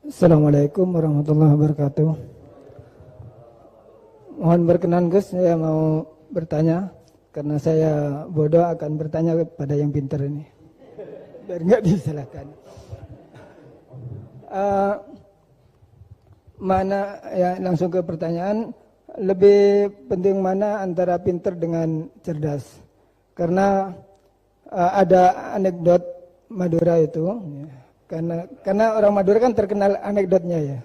Assalamualaikum warahmatullahi wabarakatuh. Mohon berkenan Gus, saya mau bertanya karena saya bodoh akan bertanya kepada yang pintar ini. Biar nggak disalahkan. Mana ya langsung ke pertanyaan, lebih penting mana antara pintar dengan cerdas? Karena ada anekdot Madura itu. Ya. Karena orang Madura kan terkenal anekdotnya ya.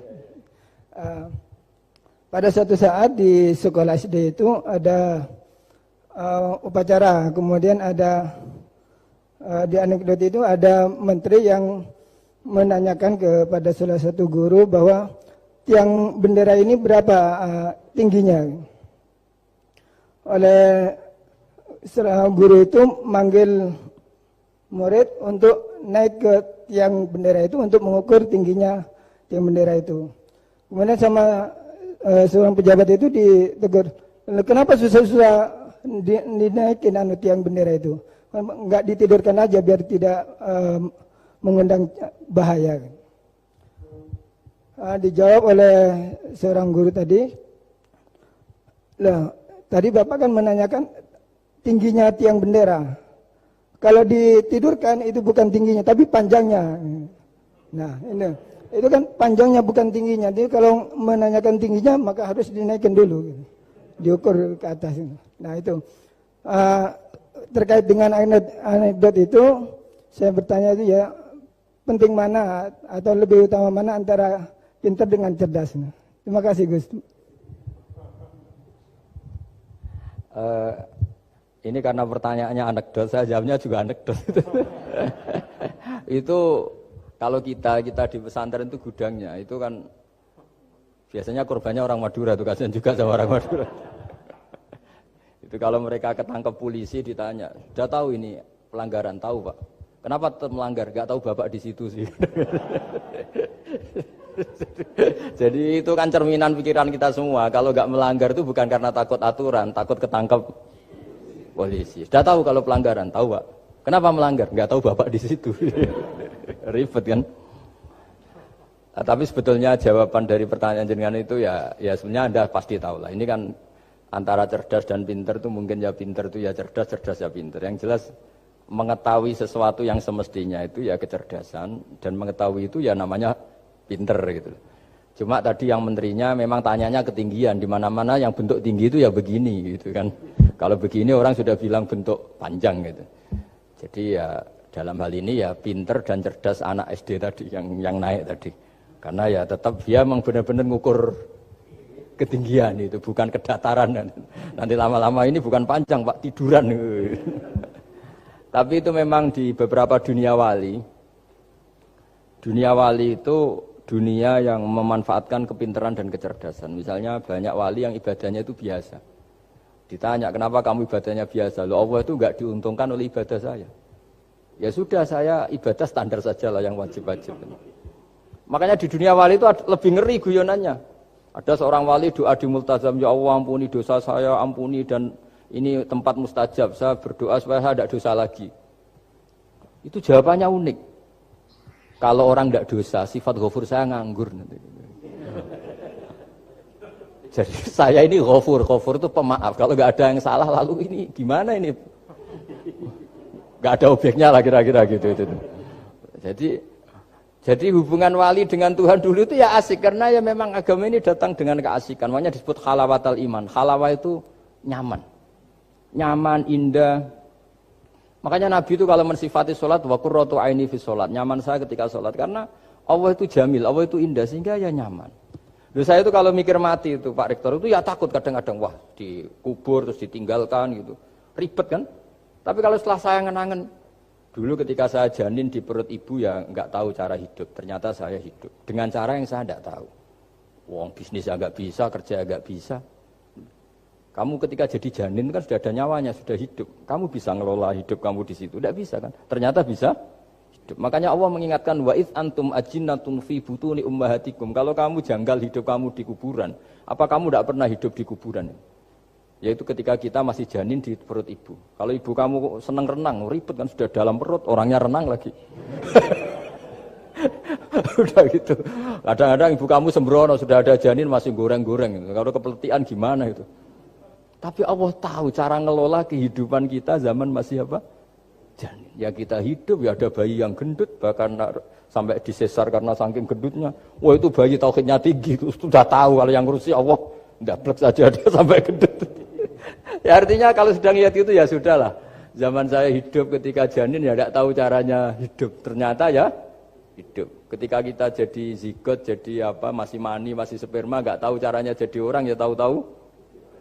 Pada suatu saat di sekolah SD itu ada upacara, kemudian ada di anekdot itu ada menteri yang menanyakan kepada salah satu guru bahwa tiang bendera ini berapa tingginya. Oleh guru itu manggil murid untuk naik ke tiang bendera itu untuk mengukur tingginya tiang bendera itu. Kemudian sama seorang pejabat itu ditegur, kenapa susah-susah dinaikin tiang bendera itu? Enggak ditidurkan aja biar tidak mengundang bahaya. Dijawab oleh seorang guru tadi, tadi Bapak kan menanyakan tingginya tiang bendera. Kalau ditidurkan itu bukan tingginya, tapi panjangnya. Nah, itu kan panjangnya bukan tingginya. Jadi kalau menanyakan tingginya maka harus dinaikkan dulu, diukur ke atas. Nah itu terkait dengan anekdot itu, saya bertanya itu ya penting mana atau lebih utama mana antara pintar dengan cerdas. Terima kasih Gus. Ini karena pertanyaannya anekdot, saya jawabnya juga anekdot. Itu kalau kita di pesantren itu gudangnya, itu kan biasanya korbannya orang Madura, tuh kasihan juga sama orang Madura. Itu kalau mereka ketangkep polisi ditanya, sudah tahu ini pelanggaran, tahu Pak? Kenapa tetap melanggar? Gak tahu Bapak di situ sih. Jadi itu kan cerminan pikiran kita semua. Kalau gak melanggar itu bukan karena takut aturan, takut ketangkep polisi. Sudah tahu kalau pelanggaran, tahu Pak. Kenapa melanggar? Enggak tahu Bapak di situ. Ribet kan? Nah, tapi sebetulnya jawaban dari pertanyaan jenengan itu ya sebenarnya Anda pasti tahu lah. Ini kan antara cerdas dan pinter itu mungkin ya pinter itu ya cerdas, cerdas ya pinter. Yang jelas mengetahui sesuatu yang semestinya itu ya kecerdasan, dan mengetahui itu ya namanya pinter gitu. Cuma tadi yang menterinya memang tanyanya ketinggian, di mana-mana yang bentuk tinggi itu ya begini gitu kan. Kalau begini orang sudah bilang bentuk panjang gitu. Jadi ya dalam hal ini ya pinter dan cerdas anak SD tadi yang naik tadi. Karena ya tetap dia memang benar-benar ngukur ketinggian itu, bukan kedataran. Nanti lama-lama ini bukan panjang Pak, tiduran. Tapi itu memang di beberapa dunia wali itu dunia yang memanfaatkan kepintaran dan kecerdasan. Misalnya banyak wali yang ibadahnya itu biasa. Ditanya, kenapa kamu ibadahnya biasa? Loh, Allah itu enggak diuntungkan oleh ibadah saya. Ya sudah, saya ibadah standar saja lah yang wajib-wajib. Makanya di dunia wali itu lebih ngeri guyonannya. Ada seorang wali doa di multazam, ya Allah ampuni dosa saya, ampuni, dan ini tempat mustajab, saya berdoa supaya saya tidak dosa lagi. Itu jawabannya unik. Kalau orang tidak dosa, sifat ghafur saya nganggur nanti. Jadi saya ini ghafur itu pemaaf. Kalau nggak ada yang salah, lalu ini gimana ini? Nggak ada objeknya lah kira-kira gitu. Jadi hubungan wali dengan Tuhan dulu itu ya asik, karena ya memang agama ini datang dengan keasikan. Makanya disebut halawatal iman. Halawah itu nyaman, indah. Makanya Nabi itu kalau mensifati sholat, wa qurratu aini fi sholat, nyaman saya ketika sholat, karena Allah itu jamil, Allah itu indah, sehingga ya nyaman. Lalu saya itu kalau mikir mati itu Pak Rektor itu ya takut kadang-kadang, wah dikubur terus ditinggalkan gitu, ribet kan. Tapi kalau setelah saya ngenangen, dulu ketika saya janin di perut ibu ya nggak tahu cara hidup, ternyata saya hidup dengan cara yang saya nggak tahu. Wong bisnis agak bisa, kerja agak bisa. Kamu ketika jadi janin kan sudah ada nyawanya, sudah hidup. Kamu bisa ngelola hidup kamu di situ, tidak bisa kan? Ternyata bisa hidup. Makanya Allah mengingatkan wa id antum ajinnatun fi butuni ummahatikum. Kalau kamu janggal hidup kamu di kuburan, apa kamu tidak pernah hidup di kuburan? Yaitu ketika kita masih janin di perut ibu. Kalau ibu kamu senang renang, ribet kan, sudah dalam perut, orangnya renang lagi. Udah gitu. Kadang-kadang ibu kamu sembrono sudah ada janin masih goreng-goreng. Kalau kepeletihan gimana itu? Tapi Allah tahu cara ngelola kehidupan kita zaman masih apa? Janin. Ya kita hidup ya ada bayi yang gendut bahkan sampai disesar karena saking gendutnya. Wah itu bayi tauhidnya tinggi, sudah tahu kalau yang ngurusi Allah. Ndablek saja dia sampai gendut. Ya artinya kalau sedang lihat itu ya sudahlah. Zaman saya hidup ketika janin ya tidak tahu caranya hidup. Ternyata ya hidup. Ketika kita jadi zigot, jadi apa, masih mani, masih sperma, nggak tahu caranya jadi orang, ya tahu-tahu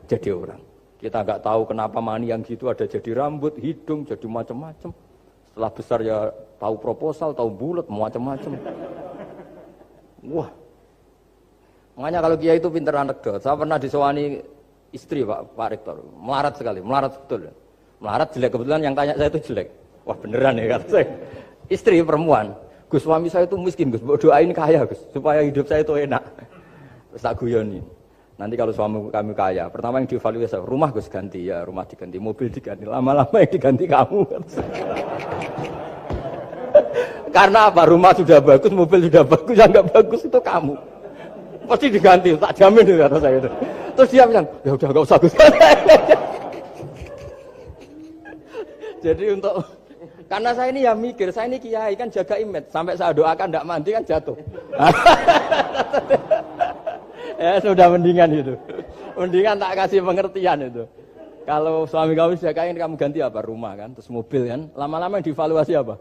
jadi orang. Kita nggak tahu kenapa mani yang gitu ada jadi rambut, hidung, jadi macam-macam. Setelah besar ya tahu proposal, tahu bulat, macam-macam. Wah. Makanya kalau kiai itu pinter anekdot. Saya pernah disewani istri Pak Rektor, melarat sekali, melarat betul. Melarat jelek, kebetulan yang tanya saya itu jelek. Wah beneran ya kata saya. Istri perempuan. Gus, suami saya itu miskin, Gus. Doain kaya, Gus, supaya hidup saya itu enak. Terus tak guyoni. Nanti kalau suami kami kaya, pertama yang dievaluasi, rumah Gus ganti, ya rumah diganti, mobil diganti, lama-lama yang diganti kamu. Karena apa? Rumah sudah bagus, mobil sudah bagus, yang nggak bagus itu kamu. Pasti diganti, tak jamin itu kata saya itu. Terus dia bilang, ya udah nggak usah Gus. Jadi untuk karena saya ini ya mikir, saya ini kiai kan jaga image, sampai saya doakan tidak mandi kan jatuh. Ya sudah mendingan itu. Mendingan tak kasih pengertian itu. Kalau suami kamu sudah kaya kamu ganti apa? Rumah kan, terus mobil kan. Lama-lama yang dievaluasi apa?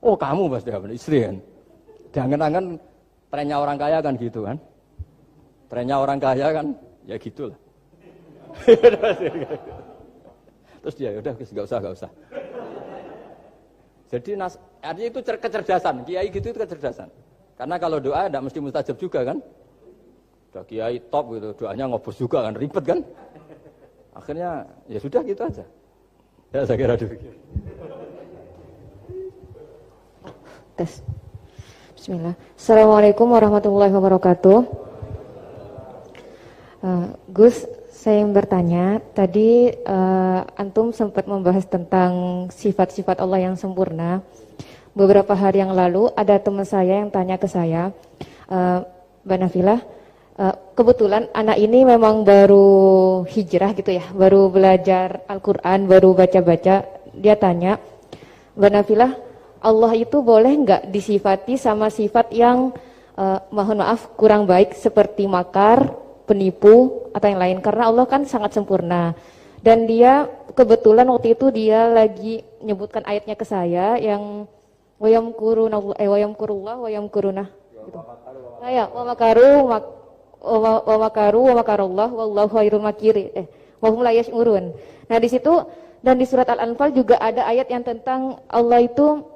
Oh kamu pasti apa? Istri kan. Jangan-jangan trennya orang kaya kan gitu kan. Trennya orang kaya kan ya gitulah. Terus dia udah enggak usah. Jadi artinya itu kecerdasan. Kiai gitu itu kecerdasan. Karena kalau doa tidak mesti mustajab juga kan. Udah kiai top gitu, doanya ngobos juga kan, ribet kan. Akhirnya ya sudah gitu aja. Ya saya kira demikian. Tes. Bismillah. Assalamualaikum warahmatullahi wabarakatuh. Gus, saya yang bertanya, tadi antum sempat membahas tentang sifat-sifat Allah yang sempurna. Beberapa hari yang lalu ada teman saya yang tanya ke saya, Mbak Nafilah, kebetulan anak ini memang baru hijrah gitu ya, baru belajar Al-Quran, baru baca-baca. Dia tanya, Mbak Nafilah, Allah itu boleh nggak disifati sama sifat yang mohon maaf kurang baik seperti makar, penipu atau yang lain, karena Allah kan sangat sempurna. Dan dia kebetulan waktu itu dia lagi menyebutkan ayatnya ke saya yang wayamkurullah wayamkuruna gitu. Saya wa makarullah wallahu khairul makirin. Wa hum la yash'urun. Nah, di situ dan di surat Al-Anfal juga ada ayat yang tentang Allah itu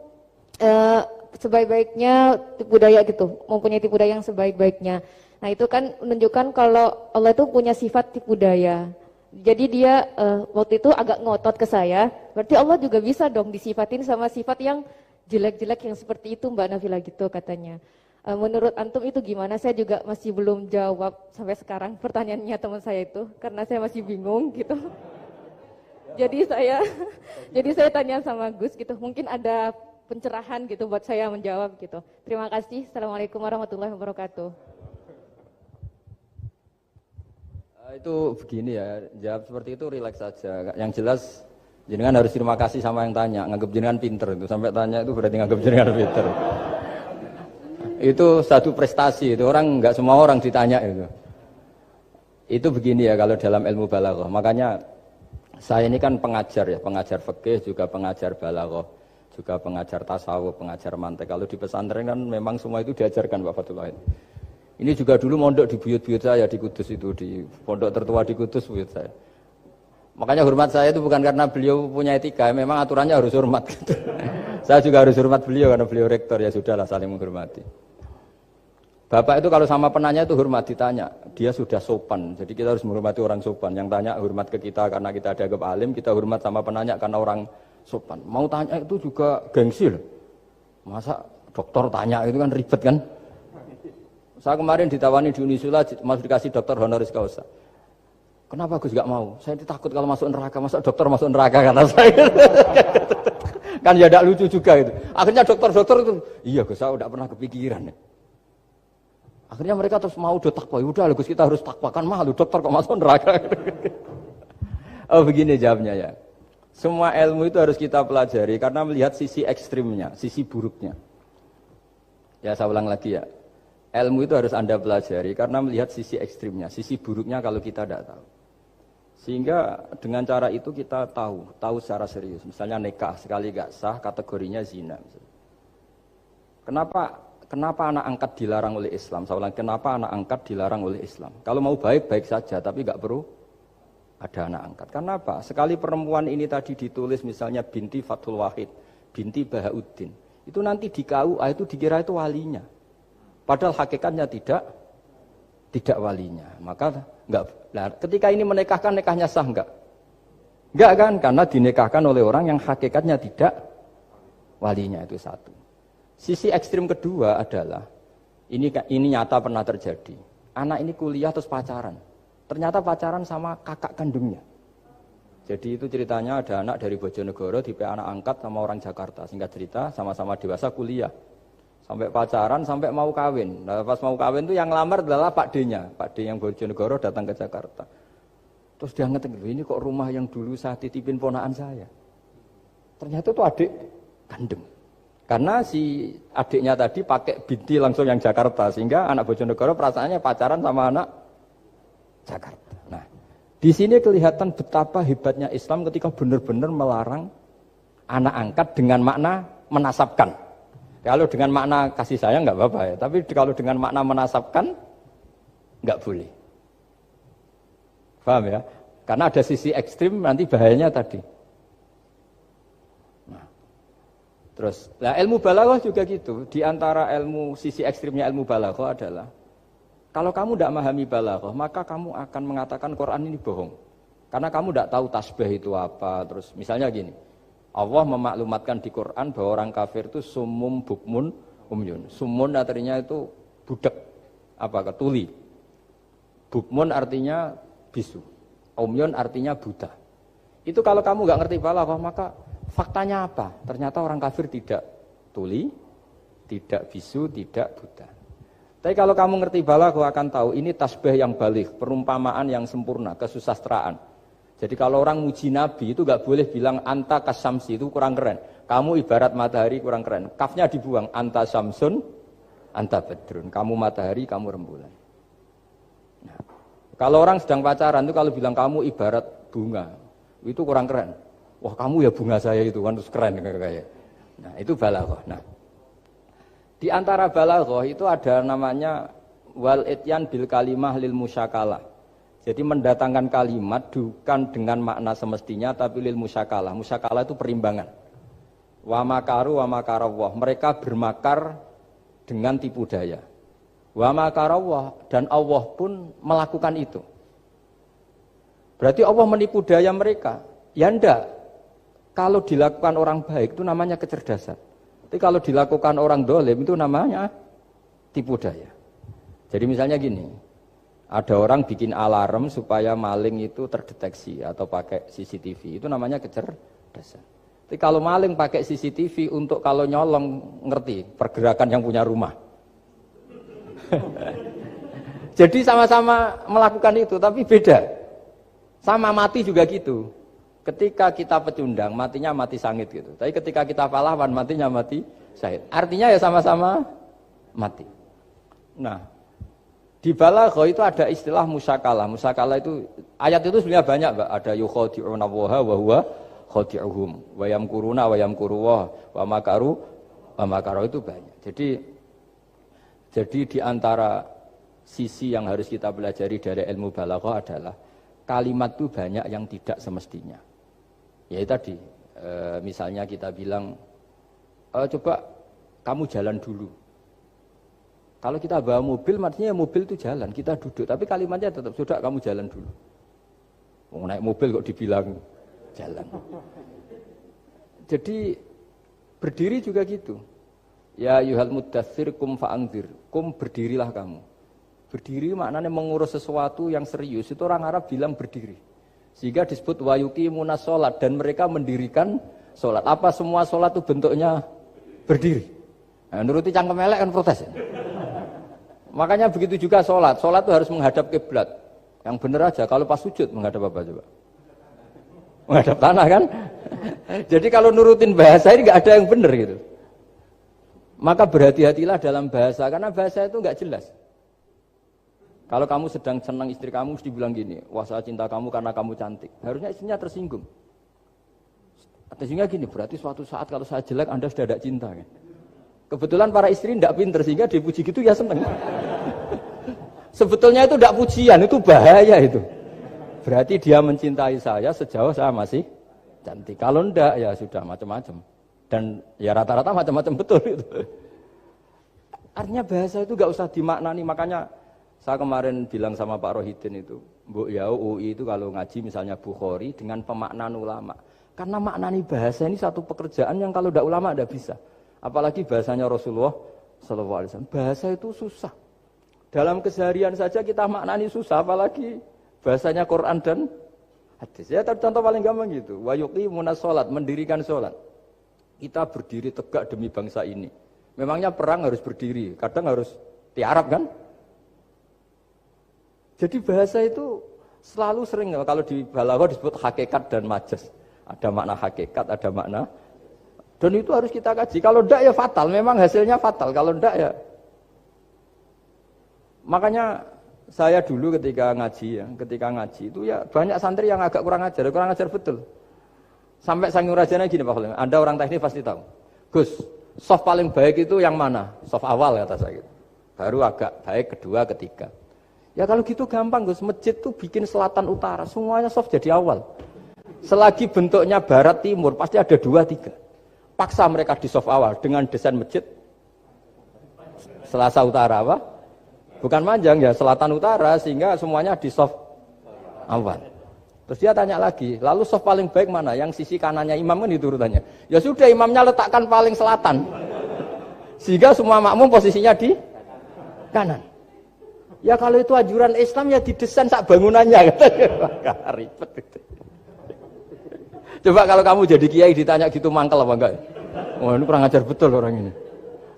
sebaik-baiknya tipu daya gitu, mempunyai tipu daya yang sebaik-baiknya. Nah, itu kan menunjukkan kalau Allah itu punya sifat tipu daya. Jadi dia waktu itu agak ngotot ke saya, berarti Allah juga bisa dong disifatin sama sifat yang jelek-jelek yang seperti itu Mbak Nafila gitu katanya. Menurut antum itu gimana? Saya juga masih belum jawab sampai sekarang pertanyaannya teman saya itu, karena saya masih bingung gitu. Jadi saya tanya sama Gus gitu, mungkin ada pencerahan gitu buat saya menjawab gitu. Terima kasih. Assalamualaikum warahmatullahi wabarakatuh. Itu begini ya, jawab seperti itu rileks saja. Yang jelas jenengan harus terima kasih sama yang tanya, nganggep jenengan pinter itu. Sampai tanya itu berarti nganggep jenengan pinter. Itu satu prestasi, itu orang nggak semua orang ditanya itu. Itu begini ya kalau dalam ilmu balaghah. Makanya saya ini kan pengajar ya, pengajar fikih juga pengajar balaghah, juga pengajar tasawuf, pengajar mantek. Kalau di pesantren kan memang semua itu diajarkan Pak Fatullah. Ini juga dulu mondok di buyut-buyut saya di Kudus itu, di pondok tertua di Kudus buyut saya. Makanya hormat saya itu bukan karena beliau punya etika, memang aturannya harus hormat. Gitu. Saya juga harus hormat beliau karena beliau rektor, ya sudahlah saling menghormati. Bapak itu kalau sama penanya itu hormat ditanya, dia sudah sopan. Jadi kita harus menghormati orang sopan. Yang tanya hormat ke kita karena kita dianggap alim, kita hormat sama penanya karena orang sopan. Mau tanya itu juga gengsi loh. Masa dokter tanya itu kan ribet kan? Saya kemarin ditawani di Unisula, masih dikasih dokter honoris causa. Kenapa Gus gak mau? Saya takut kalau masuk neraka, masa dokter masuk neraka karena saya. Kan ya tidak lucu juga gitu. Akhirnya dokter-dokter itu, iya Gus, saya udah pernah kepikiran. Akhirnya mereka terus mau do takwa. Udah Gus, kita harus takwa, kan malu dokter kok masuk neraka. Oh begini jawabnya ya. Semua ilmu itu harus kita pelajari karena melihat sisi ekstrimnya, sisi buruknya. Ya saya ulang lagi ya. Ilmu itu harus Anda pelajari karena melihat sisi ekstrimnya, sisi buruknya kalau kita tidak tahu. Sehingga dengan cara itu kita tahu secara serius. Misalnya nikah sekali gak sah kategorinya zina. Kenapa anak angkat dilarang oleh Islam? Saya ulang, kenapa anak angkat dilarang oleh Islam? Kalau mau baik-baik saja, tapi gak perlu ada anak angkat. Kenapa? Sekali perempuan ini tadi ditulis misalnya binti Fathul Wahid, binti Bahauddin. Itu nanti di KUA itu dikira itu walinya. Padahal hakikatnya tidak walinya. Maka enggak. Nah, ketika ini menikahkan, nikahnya sah enggak? Enggak kan? Karena dinikahkan oleh orang yang hakikatnya tidak walinya, itu satu. Sisi ekstrim kedua adalah ini nyata pernah terjadi. Anak ini kuliah terus pacaran. Ternyata pacaran sama kakak kandungnya. Jadi itu ceritanya ada anak dari Bojonegoro di anak angkat sama orang Jakarta. Singkat cerita sama-sama dewasa kuliah. Sampai pacaran, sampai mau kawin. Nah, pas mau kawin itu yang lamar adalah Pak D-nya. Pak D yang Bojonegoro datang ke Jakarta. Terus dia ngetik, ini kok rumah yang dulu saya titipin ponakan saya. Ternyata itu adik kandung. Karena si adiknya tadi pakai binti langsung yang Jakarta. Sehingga anak Bojonegoro perasaannya pacaran sama anak Jakarta. Nah, di sini kelihatan betapa hebatnya Islam ketika benar-benar melarang anak angkat dengan makna menasabkan. Kalau dengan makna kasih sayang nggak apa-apa ya, tapi kalau dengan makna menasabkan nggak boleh. Paham ya? Karena ada sisi ekstrim nanti bahayanya tadi. Nah, terus, ilmu balaghah juga gitu. Di antara sisi ekstrimnya ilmu balaghah adalah kalau kamu tidak memahami balaghah, maka kamu akan mengatakan Quran ini bohong. Karena kamu tidak tahu tasbih itu apa. Terus misalnya gini, Allah memaklumatkan di Quran bahwa orang kafir itu sumum bukmun umyun. Sumun artinya itu budak, tuli. Bukmun artinya bisu. Umyun artinya buta. Itu kalau kamu nggak ngerti balaghah, maka faktanya apa? Ternyata orang kafir tidak tuli, tidak bisu, tidak buta. Tapi kalau kamu ngerti balaghah akan tahu ini tasbih yang baligh, perumpamaan yang sempurna, kesusastraan. Jadi kalau orang muji Nabi itu nggak boleh bilang anta kasamsi, itu kurang keren. Kamu ibarat matahari kurang keren. Kafnya dibuang, anta samsun, anta badrun. Kamu matahari, kamu rembulan. Nah, kalau orang sedang pacaran itu kalau bilang kamu ibarat bunga, itu kurang keren. Wah kamu ya bunga saya itu kan terus keren kayak. Nah itu balaghah. Nah, di antara balaghah itu ada namanya wal ityan bil kalimah lil musyakalah. Jadi mendatangkan kalimat bukan dengan makna semestinya tapi lil musyakalah. Musyakalah itu perimbangan. Wa makaru wa makarawah. Mereka bermakar dengan tipu daya. Wa makarawah dan Allah pun melakukan itu. Berarti Allah menipu daya mereka. Ya enggak. Kalau dilakukan orang baik itu namanya kecerdasan. Tapi kalau dilakukan orang dolim itu namanya tipu daya. Jadi misalnya gini. Ada orang bikin alarm supaya maling itu terdeteksi atau pakai CCTV. Itu namanya kecerdasan. Tapi kalau maling pakai CCTV untuk kalau nyolong ngerti pergerakan yang punya rumah. Jadi sama-sama melakukan itu tapi beda. Sama mati juga gitu. Ketika kita pecundang matinya mati sangit gitu. Tapi ketika kita pahlawan matinya mati syahid. Artinya ya sama-sama mati. Nah, di balaghah itu ada istilah musyakalah. Musyakalah itu ayat itu sebenarnya banyak, Mbak. Ada yukhadi'una Allaha wa huwa khadi'uhum wa yamkuruna wa yamkuruwah wa makaru wa makaru itu banyak. Jadi di antara sisi yang harus kita pelajari dari ilmu balaghah adalah kalimat itu banyak yang tidak semestinya. Ya tadi misalnya kita bilang coba kamu jalan dulu. Kalau kita bawa mobil, maksudnya mobil itu jalan, kita duduk. Tapi kalimatnya tetap, sudah kamu jalan dulu. Mau naik mobil kok dibilang jalan. Jadi berdiri juga gitu. Ya yuhal muddathir kum fa'anzir. Kum berdirilah kamu. Berdiri maknanya mengurus sesuatu yang serius. Itu orang Arab bilang berdiri. Sehingga disebut wayuqimuna sholat dan mereka mendirikan sholat. Apa semua sholat itu bentuknya berdiri? Nah, nuruti cangkem elek kan protes. Makanya begitu juga sholat. Sholat itu harus menghadap kiblat. Yang benar aja. Kalau pas sujud menghadap apa coba? Menghadap tanah kan? Jadi kalau nurutin bahasa ini nggak ada yang benar gitu. Maka berhati-hatilah dalam bahasa karena bahasa itu nggak jelas. Kalau kamu sedang senang istri kamu mesti bilang gini, wah saya cinta kamu karena kamu cantik. Harusnya istrinya tersinggung. Sehingga gini, berarti suatu saat kalau saya jelek Anda sudah tidak cinta kan? Kebetulan para istri tidak pinter sehingga dipuji gitu ya seneng. Sebetulnya itu tidak pujian, itu bahaya itu. Berarti dia mencintai saya sejauh saya masih cantik. Kalau enggak ya sudah macam-macam. Dan ya rata-rata macam-macam betul itu. Artinya bahasa itu nggak usah dimaknani. Makanya saya kemarin bilang sama Pak Rohidin itu, Mbok ya UI itu kalau ngaji misalnya Bukhari dengan pemaknaan ulama. Karena maknani bahasa ini satu pekerjaan yang kalau tidak ulama tidak bisa. Apalagi bahasanya Rasulullah SAW. Bahasa itu susah. Dalam keseharian saja kita maknani susah, apalagi bahasanya Quran dan hadis. Ya contoh paling gampang gitu. Wa yuqimuna sholat, mendirikan sholat. Kita berdiri tegak demi bangsa ini. Memangnya perang harus berdiri, kadang harus tiarap kan? Jadi bahasa itu selalu sering, kalau di balaghah disebut hakikat dan majas. Ada makna hakikat, ada makna. Dan itu harus kita kaji. Kalau enggak ya fatal, memang hasilnya fatal. Kalau enggak ya. Makanya saya dulu ketika ngaji itu ya banyak santri yang agak kurang ajar betul. Sampai Sang Rajana gini Pak Khalil, Anda orang teknik pasti tahu. Gus, soft paling baik itu yang mana? Soft awal kata saya gitu. Baru agak baik kedua, ketiga. Ya kalau gitu gampang Gus, masjid tuh bikin selatan utara, semuanya soft jadi awal. Selagi bentuknya barat timur pasti ada 2, 3. Paksa mereka di soft awal dengan desain masjid Selasa utara apa? Bukan panjang ya, selatan utara sehingga semuanya di soft awal. Terus dia tanya lagi, lalu soft paling baik mana? Yang sisi kanannya imam kan itu urutannya. Ya sudah imamnya letakkan paling selatan. Sehingga semua makmum posisinya di kanan. Ya kalau itu anjuran Islam ya didesain sak bangunannya. Ribet gitu. Coba kalau kamu jadi kiai ditanya gitu mangkel apa enggak? Wah ini kurang ajar betul orang ini.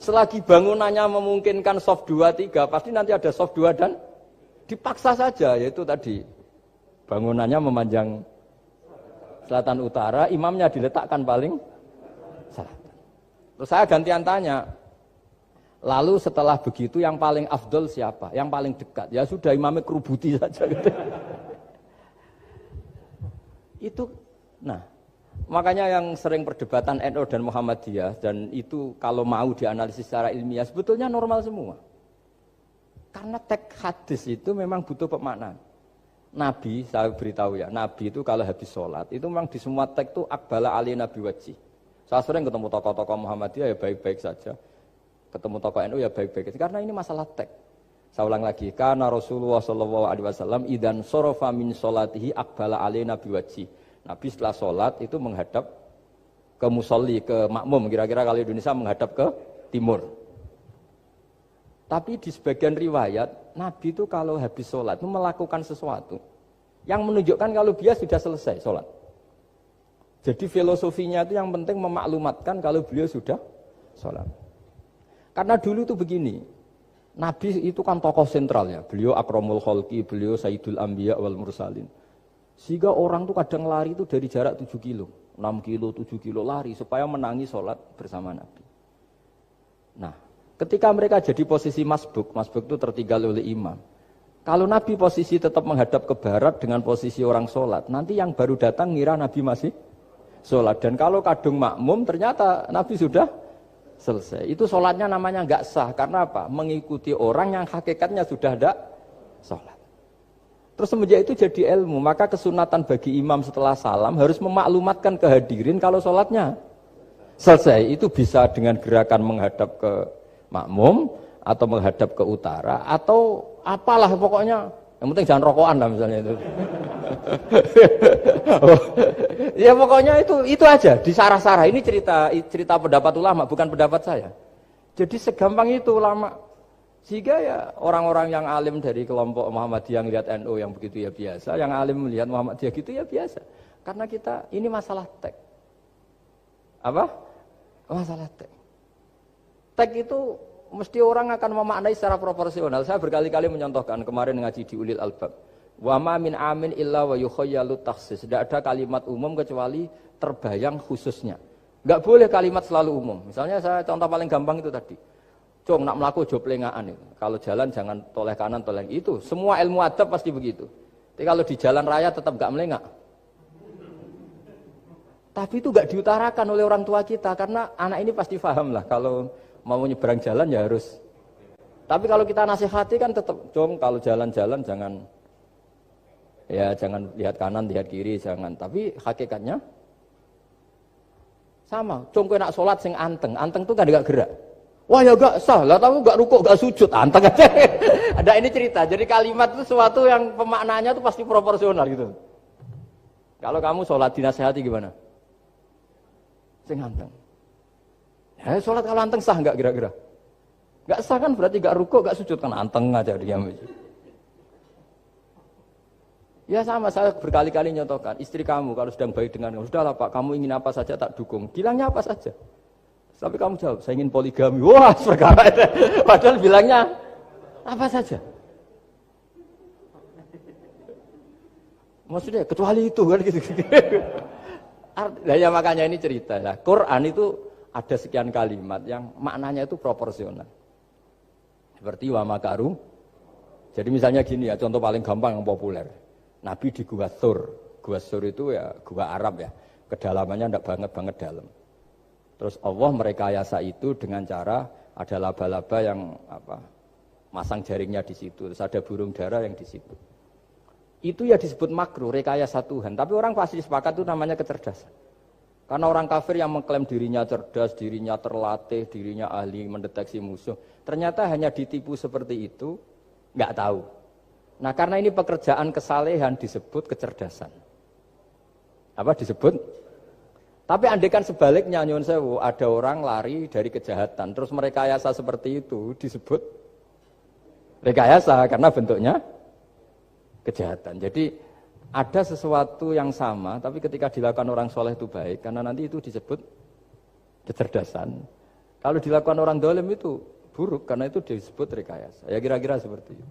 Selagi bangunannya memungkinkan soft 2, 3, pasti nanti ada soft 2 dan dipaksa saja, yaitu tadi bangunannya memanjang selatan utara, imamnya diletakkan paling selatan. Terus saya gantian tanya, lalu setelah begitu yang paling afdol siapa? Yang paling dekat? Ya sudah imamnya kerubuti saja. Gitu. Itu, nah. Makanya yang sering perdebatan NU dan Muhammadiyah dan itu kalau mau dianalisis secara ilmiah sebetulnya normal semua. Karena teks hadis itu memang butuh pemaknaan. Nabi, saya beritahu ya, Nabi itu kalau habis sholat itu memang di semua teks itu akbala ali nabi wajih. Saya sering ketemu tokoh-tokoh Muhammadiyah ya baik-baik saja. Ketemu tokoh NU ya baik-baik saja. Karena ini masalah teks. Saya ulang lagi, karena Rasulullah SAW idan sorofa min sholatihi akbala ali nabi wajih. Nabi setelah sholat itu menghadap ke musolli, ke makmum. Kira-kira kalau Indonesia menghadap ke timur. Tapi di sebagian riwayat, Nabi itu kalau habis sholat itu melakukan sesuatu yang menunjukkan kalau dia sudah selesai sholat. Jadi filosofinya itu yang penting memaklumatkan kalau beliau sudah sholat. Karena dulu itu begini, Nabi itu kan tokoh sentral ya. Beliau akramul khalqi, beliau sayyidul anbiya wal mursalin. Sehingga orang tuh kadang lari itu dari jarak 7 kilo, 6 kilo, 7 kilo lari supaya menangi sholat bersama Nabi. Nah, ketika mereka jadi posisi masbuk itu tertinggal oleh imam. Kalau Nabi posisi tetap menghadap ke barat dengan posisi orang sholat, nanti yang baru datang ngira Nabi masih sholat. Dan kalau kadung makmum ternyata Nabi sudah selesai. Itu sholatnya namanya nggak sah. Karena apa? Mengikuti orang yang hakikatnya sudah tidak sholat. Terus semenjak itu jadi ilmu, maka kesunatan bagi imam setelah salam harus memaklumatkan ke hadirin kalau sholatnya selesai. Itu bisa dengan gerakan menghadap ke makmum, atau menghadap ke utara, atau apalah pokoknya. Yang penting jangan rokokan lah misalnya itu. Ya pokoknya itu aja, disarah-sarah. Ini cerita pendapat ulama, bukan pendapat saya. Jadi segampang itu ulama. Sehingga ya orang-orang yang alim dari kelompok Muhammadiyah lihat NU yang begitu ya biasa, yang alim melihat Muhammadiyah gitu ya biasa. Karena kita ini masalah teks. Apa? Masalah teks. Teks itu mesti orang akan memaknai secara proporsional. Saya berkali-kali menyontohkan kemarin ngaji di Ulil Albab. Wa ma min amin illa wa yukhayyalu takhsis. Tidak ada kalimat umum kecuali terbayang khususnya. Enggak boleh kalimat selalu umum. Misalnya saya contoh paling gampang itu tadi. Cung nak melaku jo plengaan itu. Kalau jalan jangan toleh kanan toleh itu. Semua ilmu adab pasti begitu. Tapi kalau di jalan raya tetap enggak melengak. Tapi itu enggak diutarakan oleh orang tua kita karena anak ini pasti paham lah kalau mau nyebrang jalan ya harus. Tapi kalau kita nasihati kan tetap cung kalau jalan-jalan jangan lihat kanan, lihat kiri, jangan. Tapi hakikatnya sama. Cung kowe nak salat sing anteng tuh kan enggak gerak. Wah ya enggak sah lah, tapi enggak rukuk, enggak sujud, anteng aja. Ada ini cerita. Jadi kalimat itu sesuatu yang pemaknanya itu pasti proporsional gitu. Kalau kamu salat dinasihati gimana? Sing anteng. Ya salat kalau anteng sah enggak kira-kira? Enggak sah kan berarti enggak rukuk, enggak sujud kan anteng aja diam aja. Ya sama, saya berkali-kali nyontohkan, istri kamu kalau sedang baik dengan kamu, sudahlah Pak, kamu ingin apa saja tak dukung, bilangnya apa saja. Tapi kamu jawab, saya ingin poligami, wah perkara itu. Padahal bilangnya apa saja. Maksudnya kecuali itu kan gitu. Nah, ya makanya ini cerita ya. Quran itu ada sekian kalimat yang maknanya itu proporsional. Seperti wa makaru. Jadi misalnya gini ya, contoh paling gampang yang populer. Nabi di Gua Thur. Gua Thur itu ya gua Arab ya. Kedalamannya enggak banget dalam. Terus Allah merekayasa itu dengan cara ada laba-laba yang masang jaringnya di situ. Terus ada burung dara yang di situ. Itu ya disebut makruh, rekayasa Tuhan. Tapi orang pasti sepakat itu namanya kecerdasan. Karena orang kafir yang mengklaim dirinya cerdas, dirinya terlatih, dirinya ahli mendeteksi musuh. Ternyata hanya ditipu seperti itu, enggak tahu. Nah karena ini pekerjaan kesalehan disebut kecerdasan. Apa disebut? Tapi andaikan sebaliknya nyuwun sewu, ada orang lari dari kejahatan, terus merekayasa seperti itu disebut rekayasa karena bentuknya kejahatan. Jadi ada sesuatu yang sama, tapi ketika dilakukan orang soleh itu baik, karena nanti itu disebut kecerdasan. Kalau dilakukan orang dolim itu buruk, karena itu disebut rekayasa. Ya kira-kira seperti itu.